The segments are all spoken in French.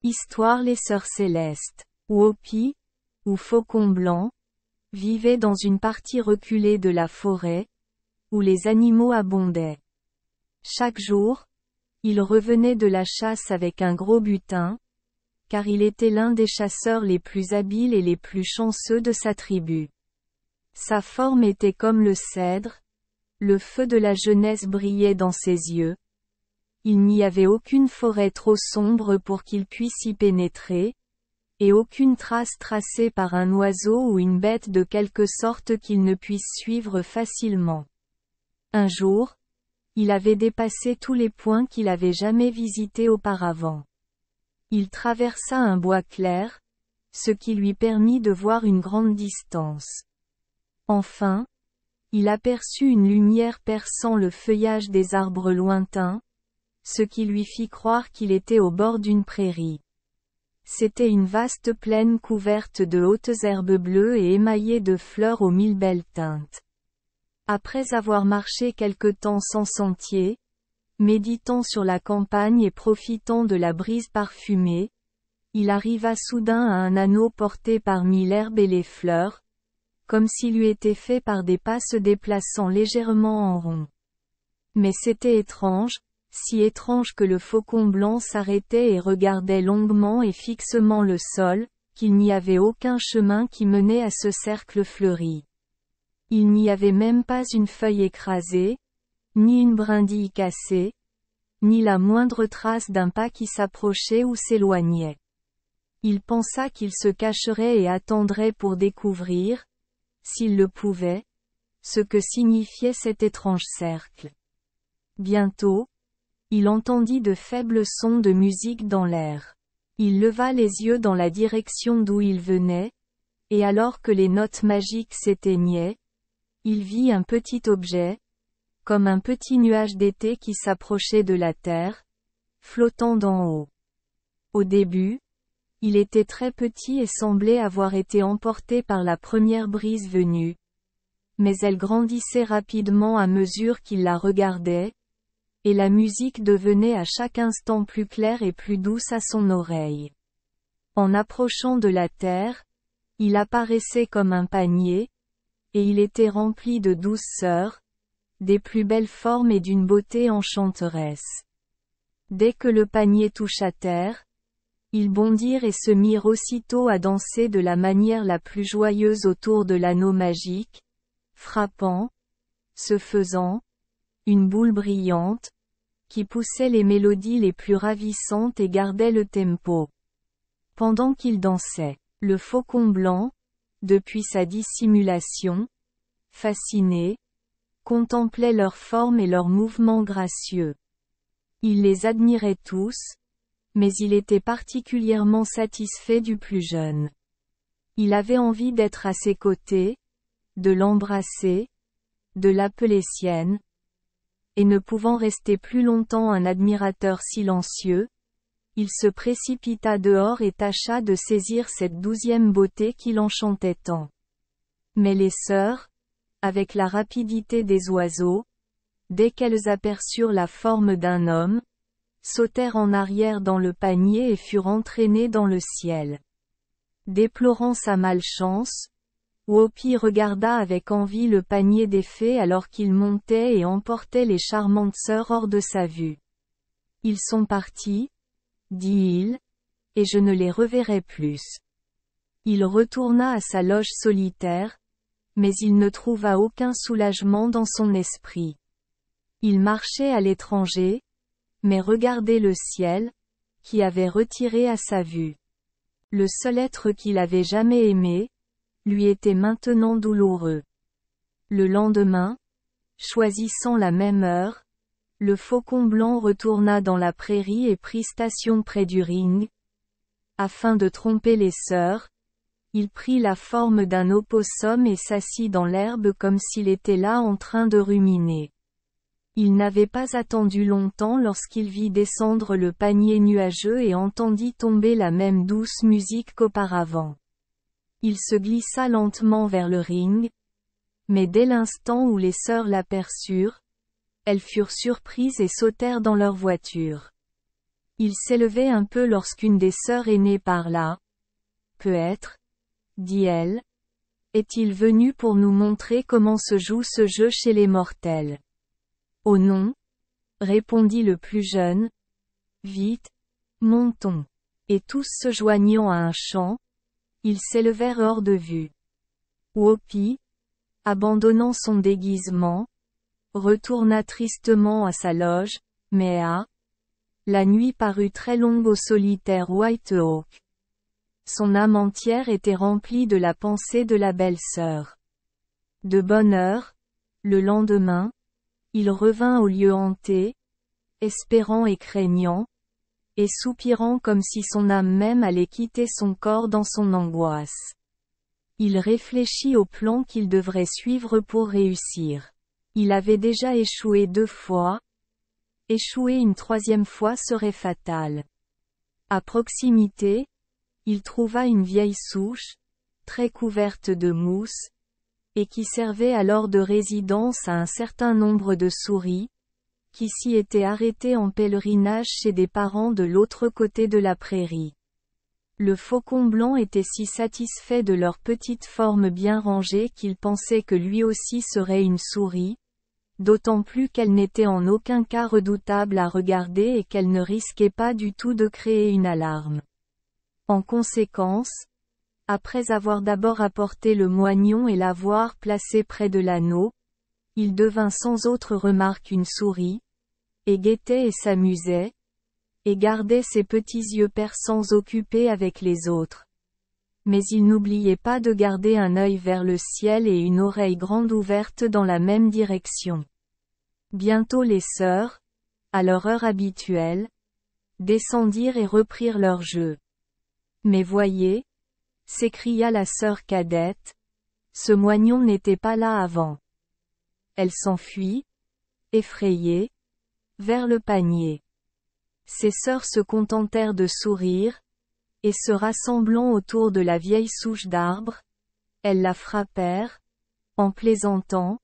Histoire. Les Sœurs Célestes, Whoopi, ou Faucon Blanc, vivaient dans une partie reculée de la forêt, où les animaux abondaient. Chaque jour, il revenait de la chasse avec un gros butin, car il était l'un des chasseurs les plus habiles et les plus chanceux de sa tribu. Sa forme était comme le cèdre, le feu de la jeunesse brillait dans ses yeux. Il n'y avait aucune forêt trop sombre pour qu'il puisse y pénétrer, et aucune trace tracée par un oiseau ou une bête de quelque sorte qu'il ne puisse suivre facilement. Un jour, il avait dépassé tous les points qu'il avait jamais visités auparavant. Il traversa un bois clair, ce qui lui permit de voir une grande distance. Enfin, il aperçut une lumière perçant le feuillage des arbres lointains, ce qui lui fit croire qu'il était au bord d'une prairie. C'était une vaste plaine couverte de hautes herbes bleues et émaillée de fleurs aux mille belles teintes. Après avoir marché quelque temps sans sentier, méditant sur la campagne et profitant de la brise parfumée, il arriva soudain à un anneau porté parmi l'herbe et les fleurs, comme s'il eût été fait par des pas se déplaçant légèrement en rond. Mais c'était étrange, si étrange que le Faucon Blanc s'arrêtait et regardait longuement et fixement le sol, qu'il n'y avait aucun chemin qui menait à ce cercle fleuri. Il n'y avait même pas une feuille écrasée, ni une brindille cassée, ni la moindre trace d'un pas qui s'approchait ou s'éloignait. Il pensa qu'il se cacherait et attendrait pour découvrir, s'il le pouvait, ce que signifiait cet étrange cercle. Bientôt, il entendit de faibles sons de musique dans l'air. Il leva les yeux dans la direction d'où ils venaient, et alors que les notes magiques s'éteignaient, il vit un petit objet, comme un petit nuage d'été qui s'approchait de la terre, flottant d'en haut. Au début, il était très petit et semblait avoir été emporté par la première brise venue. Mais elle grandissait rapidement à mesure qu'il la regardait, et la musique devenait à chaque instant plus claire et plus douce à son oreille. En approchant de la terre, il apparaissait comme un panier, et il était rempli de douces sœurs, des plus belles formes et d'une beauté enchanteresse. Dès que le panier toucha terre, ils bondirent et se mirent aussitôt à danser de la manière la plus joyeuse autour de l'anneau magique, frappant, se faisant, une boule brillante, qui poussait les mélodies les plus ravissantes et gardait le tempo. Pendant qu'ils dansaient, le Faucon Blanc, depuis sa dissimulation, fasciné, contemplait leurs formes et leurs mouvements gracieux. Il les admirait tous, mais il était particulièrement satisfait du plus jeune. Il avait envie d'être à ses côtés, de l'embrasser, de l'appeler sienne, et ne pouvant rester plus longtemps un admirateur silencieux, il se précipita dehors et tâcha de saisir cette 12e beauté qui l'enchantait tant. Mais les sœurs, avec la rapidité des oiseaux, dès qu'elles aperçurent la forme d'un homme, sautèrent en arrière dans le panier et furent entraînées dans le ciel. Déplorant sa malchance, Whoopi regarda avec envie le panier des fées alors qu'il montait et emportait les charmantes sœurs hors de sa vue. Ils sont partis, dit-il, et je ne les reverrai plus. Il retourna à sa loge solitaire, mais il ne trouva aucun soulagement dans son esprit. Il marchait à l'étranger, mais regardait le ciel, qui avait retiré à sa vue. Le seul être qu'il avait jamais aimé, lui était maintenant douloureux. Le lendemain, choisissant la même heure, le Faucon Blanc retourna dans la prairie et prit station près du ring. Afin de tromper les sœurs, il prit la forme d'un opossum et s'assit dans l'herbe comme s'il était là en train de ruminer. Il n'avait pas attendu longtemps lorsqu'il vit descendre le panier nuageux et entendit tomber la même douce musique qu'auparavant. Il se glissa lentement vers le ring, mais dès l'instant où les sœurs l'aperçurent, elles furent surprises et sautèrent dans leur voiture. Il s'élevait un peu lorsqu'une des sœurs aînées parla. Peut-être, dit-elle, est-il venu pour nous montrer comment se joue ce jeu chez les mortels. Oh non, répondit le plus jeune. Vite, montons. Et tous se joignant à un chant, ils s'élevèrent hors de vue. Whoopi, abandonnant son déguisement, retourna tristement à sa loge, mais la nuit parut très longue au solitaire Whitehawk. Son âme entière était remplie de la pensée de la belle-sœur. De bonne heure, le lendemain, il revint au lieu hanté, espérant et craignant, et soupirant comme si son âme même allait quitter son corps dans son angoisse. Il réfléchit au plan qu'il devrait suivre pour réussir. Il avait déjà échoué 2 fois. Échouer une 3e fois serait fatal. À proximité, il trouva une vieille souche, très couverte de mousse, et qui servait alors de résidence à un certain nombre de souris, qui s'y étaient arrêtées en pèlerinage chez des parents de l'autre côté de la prairie. Le faucon blanc était si satisfait de leur petite forme bien rangée qu'il pensait que lui aussi serait une souris, d'autant plus qu'elle n'était en aucun cas redoutable à regarder et qu'elle ne risquait pas du tout de créer une alarme. En conséquence, après avoir d'abord apporté le moignon et l'avoir placé près de l'anneau, il devint sans autre remarque une souris, et guettait et s'amusait, et gardait ses petits yeux perçants occupés avec les autres. Mais il n'oubliait pas de garder un œil vers le ciel et une oreille grande ouverte dans la même direction. Bientôt les sœurs, à leur heure habituelle, descendirent et reprirent leur jeu. Mais voyez, s'écria la sœur cadette, ce moignon n'était pas là avant. Elle s'enfuit, effrayée, vers le panier. Ses sœurs se contentèrent de sourire, et se rassemblant autour de la vieille souche d'arbre, elles la frappèrent, en plaisantant,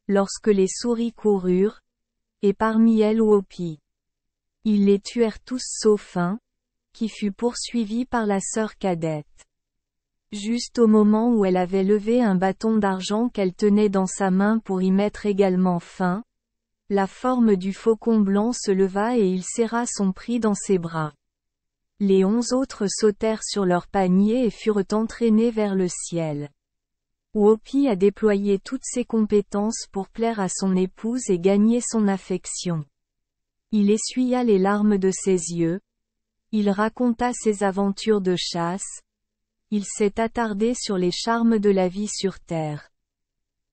lorsque les souris coururent, et parmi elles Whoopi. Ils les tuèrent tous sauf un, qui fut poursuivi par la sœur cadette. Juste au moment où elle avait levé un bâton d'argent qu'elle tenait dans sa main pour y mettre également fin, la forme du faucon blanc se leva et il serra son prix dans ses bras. Les 11 autres sautèrent sur leur panier et furent entraînés vers le ciel. Whoopi a déployé toutes ses compétences pour plaire à son épouse et gagner son affection. Il essuya les larmes de ses yeux. Il raconta ses aventures de chasse. Il s'est attardé sur les charmes de la vie sur terre.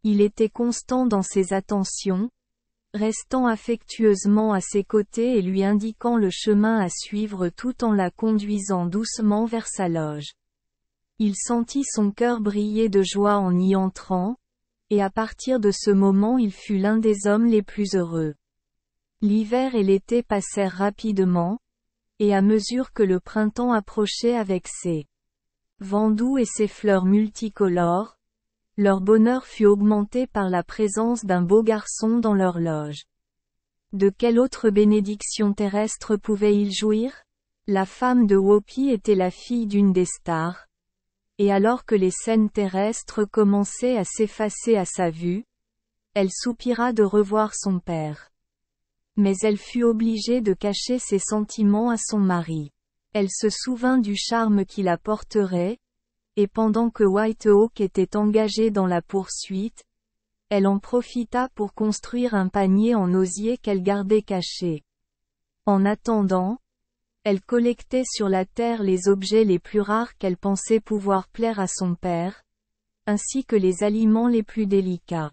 Il était constant dans ses attentions, restant affectueusement à ses côtés et lui indiquant le chemin à suivre tout en la conduisant doucement vers sa loge. Il sentit son cœur briller de joie en y entrant, et à partir de ce moment il fut l'un des hommes les plus heureux. L'hiver et l'été passèrent rapidement, et à mesure que le printemps approchait avec ses vents doux et ses fleurs multicolores, leur bonheur fut augmenté par la présence d'un beau garçon dans leur loge. De quelle autre bénédiction terrestre pouvait-il jouir? La femme de Whoopi était la fille d'une des stars, et alors que les scènes terrestres commençaient à s'effacer à sa vue, elle soupira de revoir son père. Mais elle fut obligée de cacher ses sentiments à son mari. Elle se souvint du charme qu'il apporterait, et pendant que Whitehawk était engagé dans la poursuite, elle en profita pour construire un panier en osier qu'elle gardait caché. En attendant, elle collectait sur la terre les objets les plus rares qu'elle pensait pouvoir plaire à son père, ainsi que les aliments les plus délicats.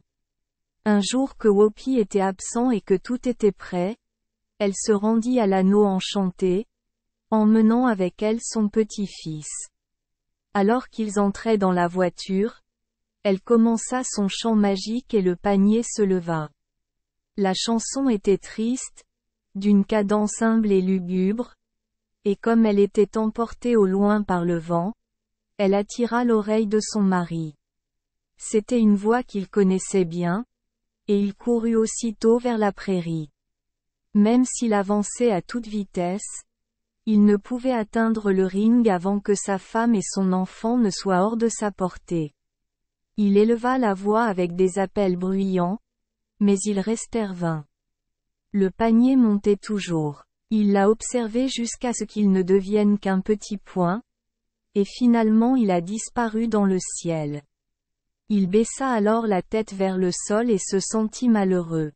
Un jour que Whoopi était absent et que tout était prêt, elle se rendit à l'anneau enchanté, emmenant avec elle son petit-fils. Alors qu'ils entraient dans la voiture, elle commença son chant magique et le panier se leva. La chanson était triste, d'une cadence humble et lugubre, et comme elle était emportée au loin par le vent, elle attira l'oreille de son mari. C'était une voix qu'il connaissait bien, et il courut aussitôt vers la prairie. Même s'il avançait à toute vitesse, Il ne pouvait atteindre le ring avant que sa femme et son enfant ne soient hors de sa portée. Il éleva la voix avec des appels bruyants, mais ils restèrent vains. Le panier montait toujours. Il l'a observé jusqu'à ce qu'il ne devienne qu'un petit point, et finalement il a disparu dans le ciel. Il baissa alors la tête vers le sol et se sentit malheureux.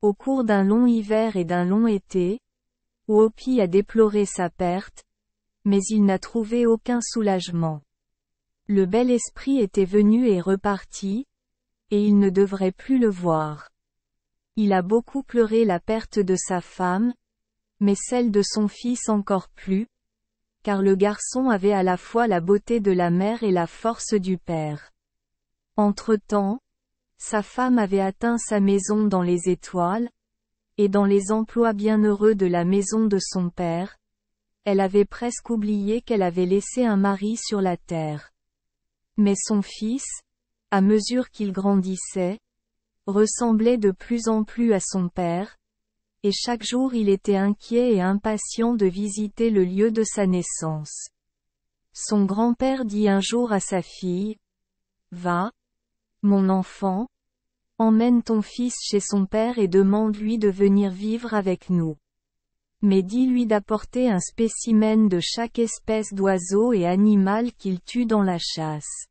Au cours d'un long hiver et d'un long été, Whoopi a déploré sa perte, mais il n'a trouvé aucun soulagement. Le bel esprit était venu et reparti, et il ne devrait plus le voir. Il a beaucoup pleuré la perte de sa femme, mais celle de son fils encore plus, car le garçon avait à la fois la beauté de la mère et la force du père. Entre-temps, sa femme avait atteint sa maison dans les étoiles, et dans les emplois bienheureux de la maison de son père, elle avait presque oublié qu'elle avait laissé un mari sur la terre. Mais son fils, à mesure qu'il grandissait, ressemblait de plus en plus à son père, et chaque jour il était inquiet et impatient de visiter le lieu de sa naissance. Son grand-père dit un jour à sa fille, « Va, mon enfant, emmène ton fils chez son père et demande-lui de venir vivre avec nous. Mais dis-lui d'apporter un spécimen de chaque espèce d'oiseau et animal qu'il tue dans la chasse. »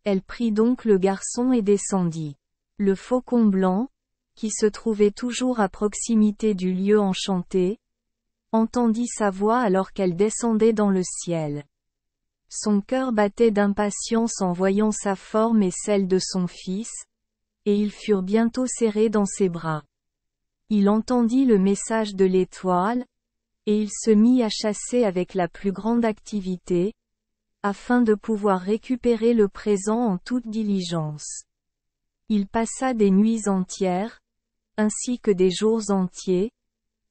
Elle prit donc le garçon et descendit. Le faucon blanc, qui se trouvait toujours à proximité du lieu enchanté, entendit sa voix alors qu'elle descendait dans le ciel. Son cœur battait d'impatience en voyant sa forme et celle de son fils, et ils furent bientôt serrés dans ses bras. Il entendit le message de l'étoile, et il se mit à chasser avec la plus grande activité, afin de pouvoir récupérer le présent en toute diligence. Il passa des nuits entières, ainsi que des jours entiers,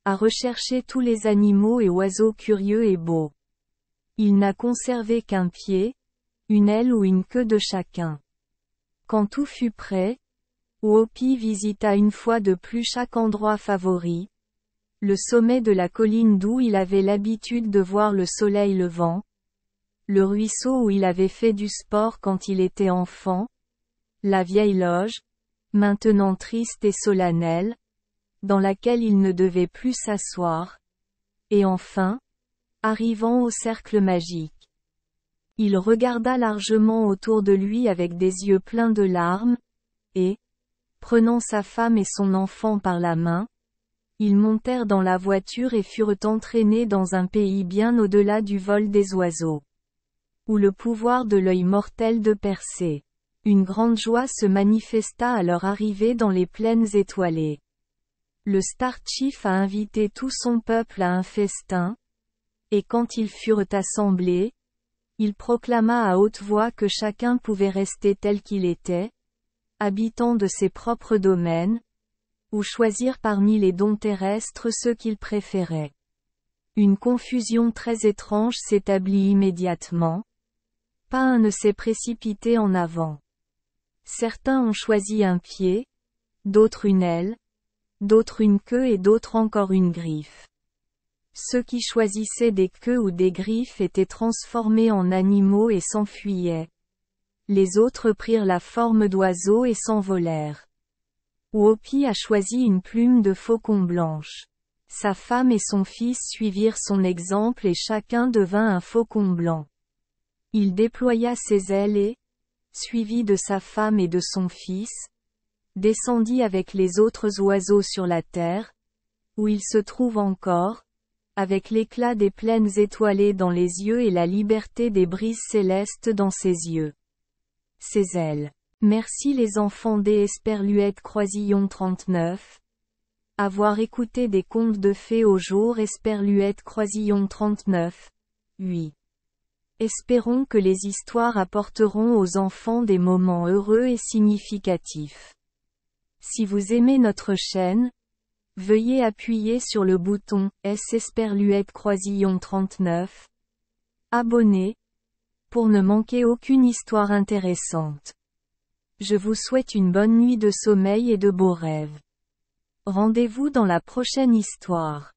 à rechercher tous les animaux et oiseaux curieux et beaux. Il n'a conservé qu'un pied, une aile ou une queue de chacun. Quand tout fut prêt, Whoopi visita une fois de plus chaque endroit favori, le sommet de la colline d'où il avait l'habitude de voir le soleil levant, le ruisseau où il avait fait du sport quand il était enfant, la vieille loge, maintenant triste et solennelle, dans laquelle il ne devait plus s'asseoir, et enfin, arrivant au cercle magique. Il regarda largement autour de lui avec des yeux pleins de larmes, et, prenant sa femme et son enfant par la main, ils montèrent dans la voiture et furent entraînés dans un pays bien au-delà du vol des oiseaux, où le pouvoir de l'œil mortel de percer. Une grande joie se manifesta à leur arrivée dans les plaines étoilées. Le Star Chief a invité tout son peuple à un festin, et quand ils furent assemblés, il proclama à haute voix que chacun pouvait rester tel qu'il était, habitant de ses propres domaines, ou choisir parmi les dons terrestres ceux qu'il préférait. Une confusion très étrange s'établit immédiatement. Pas un ne s'est précipité en avant. Certains ont choisi un pied, d'autres une aile, d'autres une queue et d'autres encore une griffe. Ceux qui choisissaient des queues ou des griffes étaient transformés en animaux et s'enfuyaient. Les autres prirent la forme d'oiseaux et s'envolèrent. Whoopi a choisi une plume de faucon blanche. Sa femme et son fils suivirent son exemple et chacun devint un faucon blanc. Il déploya ses ailes et, suivi de sa femme et de son fils, descendit avec les autres oiseaux sur la terre, où il se trouve encore, avec l'éclat des plaines étoilées dans les yeux et la liberté des brises célestes dans ses yeux. Ses ailes. Merci les enfants des Esperluette Croisillon 39. Avoir écouté des contes de fées au jour Esperluette Croisillon 39. 8. Espérons que les histoires apporteront aux enfants des moments heureux et significatifs. Si vous aimez notre chaîne, veuillez appuyer sur le bouton S Esperluette Croisillon 39. Abonner, pour ne manquer aucune histoire intéressante. Je vous souhaite une bonne nuit de sommeil et de beaux rêves. Rendez-vous dans la prochaine histoire.